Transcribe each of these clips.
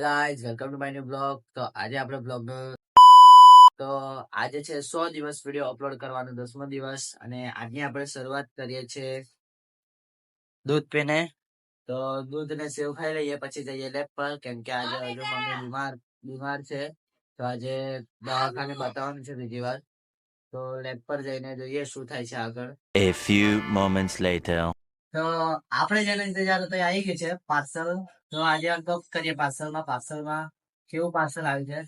Guys welcome to my new blog. તો આજે આપણે બ્લોગ તો આજે છે 100 દિવસ વિડીયો અપલોડ કરવાનો 10મો દિવસ અને આજની આપણે શરૂઆત કરીએ છીએ દૂધ પીને. તો દૂધ ને સેવ ખાઈ લઈએ પછી જઈએ લેબ પર, કેમ કે આજે હજુ મમ્મી બીમાર છે. તો આજે દવાખાને બતાવવાનું છે બીજી વાર. તો લેબ પર જઈને જોઈએ શું થાય છે આગળ. A few moments later. તો આપણે જેને ઇંતજાર હતો એ આવી ગઈ છે પાર્સલ. તો આજે અનબોક્સ કરીએ પાર્સલમાં કેવું પાર્સલ આવ્યું છે.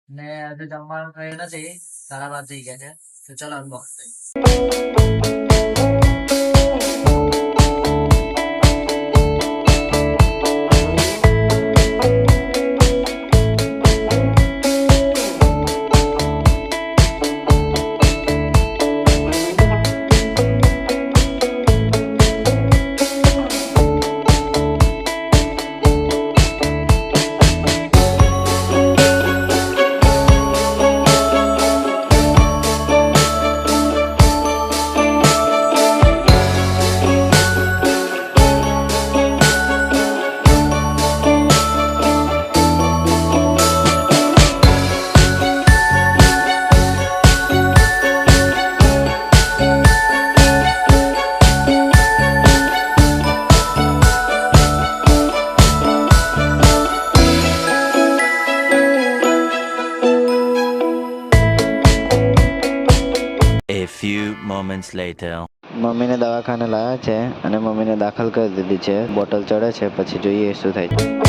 ને હજુ જમવાનું કઈ નથી, 12:30 થઈ ગયા છે. તો ચલો અનબોક્સ કરીએ. A few moments later. મમ્મીને દવાખાને લાવ્યા છે અને મમ્મીને દાખલ કરી દીધી છે. બોટલ ચડે છે, પછી જોઈએ શું થાય છે.